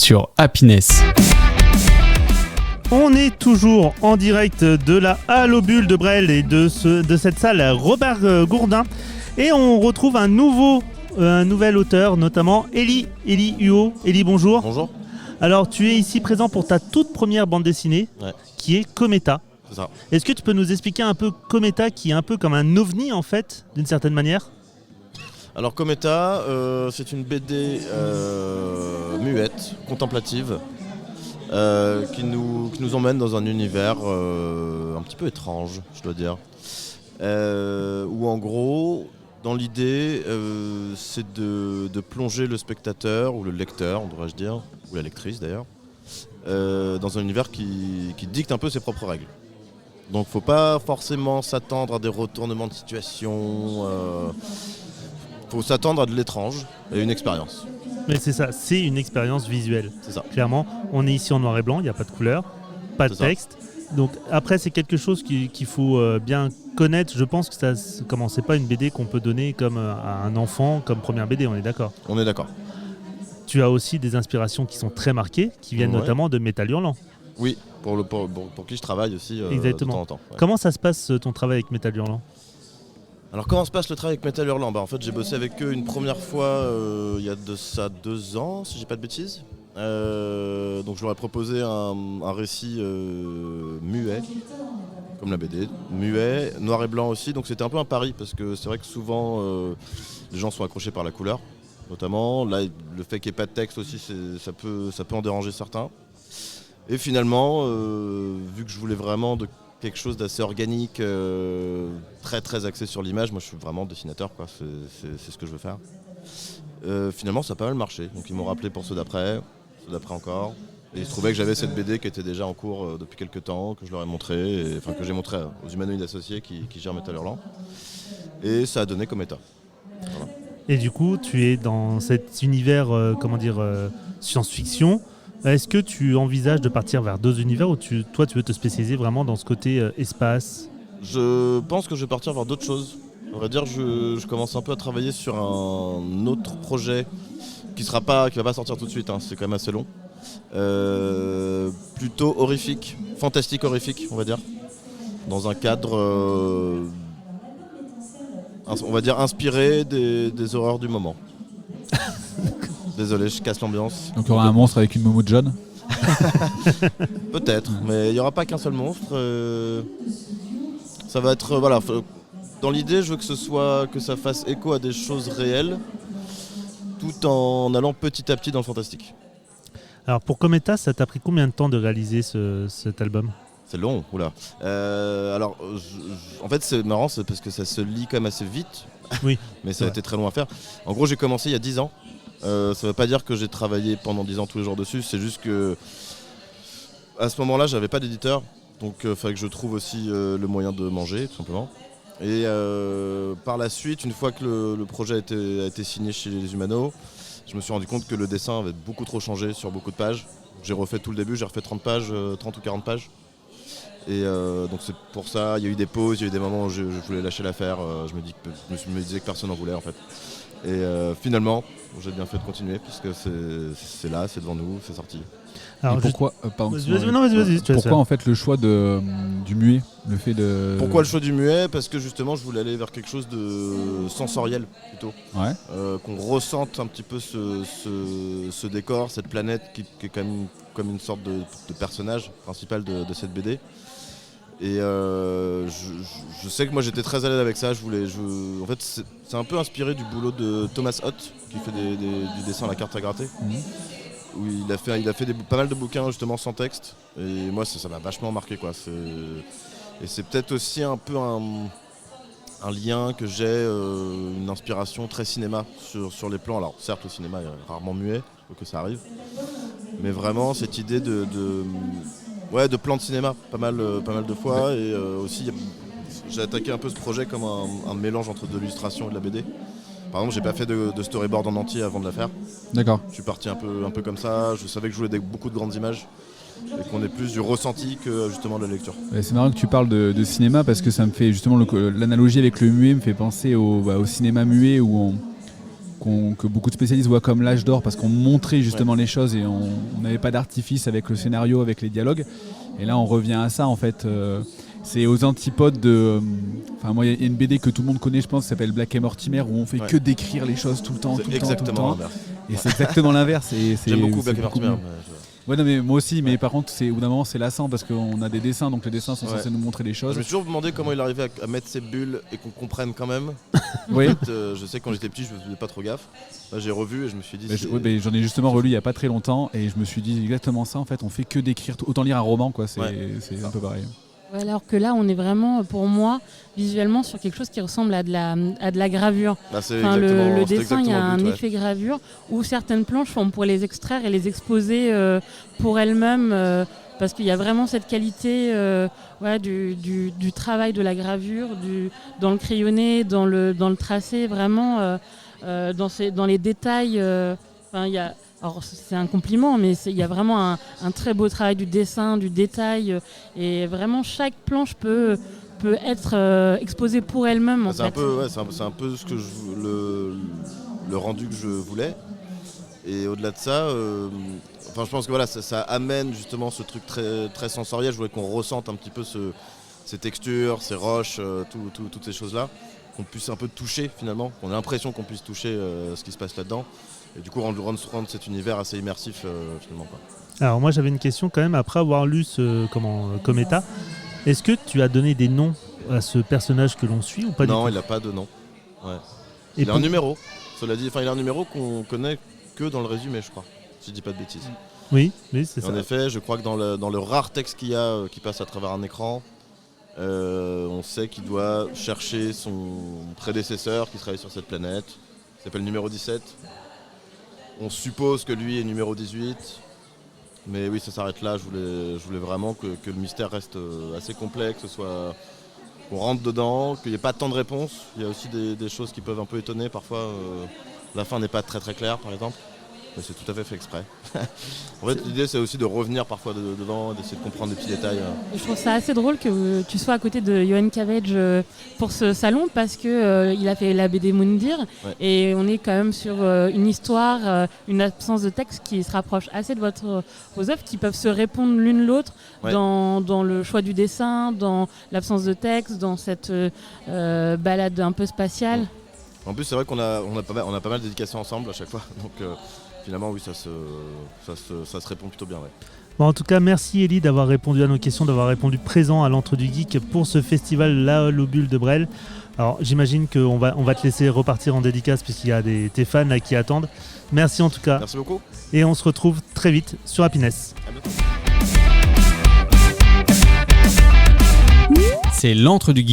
sur Happiness. On est toujours en direct de la Halle aux Bulles de Bresles et de cette salle Robert Gourdin. Et on retrouve un nouvel auteur, notamment Élie Huot. Élie, bonjour. Bonjour. Alors, tu es ici présent pour ta toute première bande dessinée, qui est Cometa. C'est ça. Est-ce que tu peux nous expliquer un peu Cometa, qui est un peu comme un ovni, en fait, d'une certaine manière ? Alors Cometa, c'est une BD muette, contemplative, qui nous emmène dans un univers un petit peu étrange, je dois dire. Où en gros, dans l'idée, c'est de plonger le spectateur, ou le lecteur, on devrait-je dire, ou la lectrice d'ailleurs, dans un univers qui dicte un peu ses propres règles. Donc faut pas forcément s'attendre à des retournements de situation, faut s'attendre à de l'étrange et une expérience. Mais c'est ça, c'est une expérience visuelle. C'est ça. Clairement, on est ici en noir et blanc, il n'y a pas de couleur, pas de texte. Donc après, c'est quelque chose qu'il faut bien connaître. Je pense que c'est pas une BD qu'on peut donner comme à un enfant, comme première BD, on est d'accord ? On est d'accord. Tu as aussi des inspirations qui sont très marquées, qui viennent notamment de Métal Hurlant. Oui, pour qui je travaille aussi de temps en temps. Ouais. Comment ça se passe ton travail avec Métal Hurlant ? Alors comment se passe le travail avec Métal Hurlant ? En fait j'ai bossé avec eux une première fois il y a de ça 2 ans, si j'ai pas de bêtises. Donc je leur ai proposé un récit muet, comme la BD, muet, noir et blanc aussi. Donc c'était un peu un pari parce que c'est vrai que souvent les gens sont accrochés par la couleur, notamment. Là le fait qu'il n'y ait pas de texte aussi, ça peut en déranger certains. Et finalement, vu que je voulais vraiment de quelque chose d'assez organique, très très axé sur l'image, moi je suis vraiment dessinateur, quoi. C'est ce que je veux faire. Finalement ça a pas mal marché, donc ils m'ont rappelé pour ceux d'après encore. Et il se trouvait que j'avais cette BD qui était déjà en cours depuis quelques temps, que je leur ai montré, que j'ai montré aux humanoïdes associés qui gèrent Métal Hurlant. Et ça a donné Cometa. Voilà. Et du coup, tu es dans cet univers, science-fiction. Est-ce que tu envisages de partir vers d'autres univers ou toi tu veux te spécialiser vraiment dans ce côté espace ? Je pense que je vais partir vers d'autres choses. On va dire je commence un peu à travailler sur un autre projet qui va pas sortir tout de suite, c'est quand même assez long. Plutôt horrifique, fantastique horrifique, on va dire. Dans un cadre, on va dire inspiré des horreurs du moment. Désolé, je casse l'ambiance. Donc il y aura un monstre avec une Momo John ? Peut-être, mais il n'y aura pas qu'un seul monstre. Ça va être, dans l'idée, je veux que ça fasse écho à des choses réelles, tout en allant petit à petit dans le fantastique. Alors pour Cometa, ça t'a pris combien de temps de réaliser cet album ? C'est long, oula. En fait, c'est marrant, c'est parce que ça se lit quand même assez vite. Oui. Mais ça a été très long à faire. En gros, j'ai commencé il y a 10 ans. Ça ne veut pas dire que j'ai travaillé pendant 10 ans tous les jours dessus, c'est juste que à ce moment-là, j'avais pas d'éditeur, donc il fallait que je trouve aussi le moyen de manger, tout simplement. Et par la suite, une fois que le projet a été signé chez les Humano, je me suis rendu compte que le dessin avait beaucoup trop changé sur beaucoup de pages. J'ai refait tout le début, j'ai refait 30 ou 40 pages. Et donc c'est pour ça, il y a eu des pauses, il y a eu des moments où je voulais lâcher l'affaire, je me disais que personne n'en voulait en fait. Et finalement, j'ai bien fait de continuer puisque c'est là, c'est devant nous, c'est sorti. Alors pourquoi vas-y, pourquoi en fait le choix du muet, le fait de... Pourquoi le choix du muet ? Parce que justement je voulais aller vers quelque chose de sensoriel plutôt. Ouais. Qu'on ressente un petit peu ce décor, cette planète qui est quand même comme une sorte de personnage principal de cette BD. Et je sais que moi j'étais très à l'aise avec ça. En fait, c'est un peu inspiré du boulot de Thomas Hott qui fait du dessin à la carte à gratter. Où il a fait pas mal de bouquins justement sans texte. Et moi ça m'a vachement marqué, quoi. Et c'est peut-être aussi un peu un lien que j'ai, une inspiration très cinéma sur les plans. Alors certes le cinéma est rarement muet, faut que ça arrive. Mais vraiment cette idée de plans de cinéma, pas mal de fois. Et aussi, j'ai attaqué un peu ce projet comme un mélange entre de l'illustration et de la BD. Par exemple, j'ai pas fait de storyboard en entier avant de la faire. D'accord. Je suis parti un peu comme ça. Je savais que je voulais beaucoup de grandes images et qu'on ait plus du ressenti que justement de la lecture. Ouais, c'est marrant que tu parles de cinéma parce que ça me fait justement l'analogie avec le muet me fait penser au cinéma muet où que beaucoup de spécialistes voient comme l'âge d'or parce qu'on montrait justement les choses et on n'avait pas d'artifice avec le scénario, avec les dialogues. Et là, on revient à ça en fait. C'est aux antipodes de. Enfin, moi, il y a une BD que tout le monde connaît, je pense, qui s'appelle Black et Mortimer, où on fait que décrire les choses tout le temps, tout le temps. L'inverse. Et c'est exactement l'inverse. J'aime beaucoup Black et Mortimer. Ouais, non, mais moi aussi, mais par contre, au bout d'un moment, c'est lassant parce qu'on a des dessins, donc les dessins sont censés nous montrer des choses. Je me suis toujours demandé comment il arrivait à mettre ces bulles et qu'on comprenne quand même. Oui. En fait, je sais que quand j'étais petit, je me faisais pas trop gaffe. Là, j'ai revu et je me suis dit. J'en ai justement relu il y a pas très longtemps et je me suis dit exactement ça. En fait, on fait que décrire. Autant lire un roman, quoi. C'est un peu pareil. Ouais, alors que là, on est vraiment, pour moi, visuellement sur quelque chose qui ressemble à de la gravure. Le dessin, il y a un effet gravure où certaines planches, on pourrait les extraire et les exposer pour elles-mêmes parce qu'il y a vraiment cette qualité du travail de la gravure, dans le crayonné, dans le tracé, vraiment dans les détails. Alors c'est un compliment, mais il y a vraiment un très beau travail du dessin, du détail, et vraiment chaque planche peut être exposée pour elle-même. C'est un peu ce que le rendu que je voulais. Et au-delà de ça, je pense que ça amène justement ce truc très, très sensoriel. Je voulais qu'on ressente un petit peu ces textures, ces roches, toutes ces choses-là, qu'on puisse un peu toucher finalement, qu'on ait l'impression qu'on puisse toucher ce qui se passe là-dedans. Et du coup, rendre cet univers assez immersif finalement. Quoi. Alors moi j'avais une question quand même, après avoir lu Cometa, est-ce que tu as donné des noms à ce personnage que l'on suit ou pas? Non, il n'a pas de nom. Ouais. Il a un numéro, cela dit. Enfin, il a un numéro qu'on connaît que dans le résumé, je crois, si je dis pas de bêtises. Oui, c'est ça. En effet, je crois que dans le rare texte qu'il y a, qui passe à travers un écran, on sait qu'il doit chercher son prédécesseur qui travaille sur cette planète, qui s'appelle numéro 17. On suppose que lui est numéro 18, mais oui, ça s'arrête là. Je voulais vraiment que le mystère reste assez complexe, qu'on rentre dedans, qu'il n'y ait pas tant de réponses. Il y a aussi des choses qui peuvent un peu étonner parfois. La fin n'est pas très très claire, par exemple. Mais c'est tout à fait exprès. En fait, l'idée, c'est aussi de revenir parfois dedans, d'essayer de comprendre des petits détails. Je trouve ça assez drôle que tu sois à côté de Johan Cavage pour ce salon parce qu'il a fait la BD Moundir et on est quand même sur une histoire, une absence de texte qui se rapproche assez de vos œuvres qui peuvent se répondre l'une l'autre dans le choix du dessin, dans l'absence de texte, dans cette balade un peu spatiale. En plus, c'est vrai qu'on a pas mal de dédications ensemble à chaque fois. Donc, finalement, oui, ça se répond plutôt bien. Ouais. Bon, en tout cas, merci Elie d'avoir répondu à nos questions, d'avoir répondu présent à l'Entre du Geek pour ce festival La Lobule de Bresles. Alors, j'imagine qu'on va te laisser repartir en dédicace puisqu'il y a tes fans là, qui attendent. Merci en tout cas. Merci beaucoup. Et on se retrouve très vite sur Happiness. À bientôt. C'est l'Entre du Geek.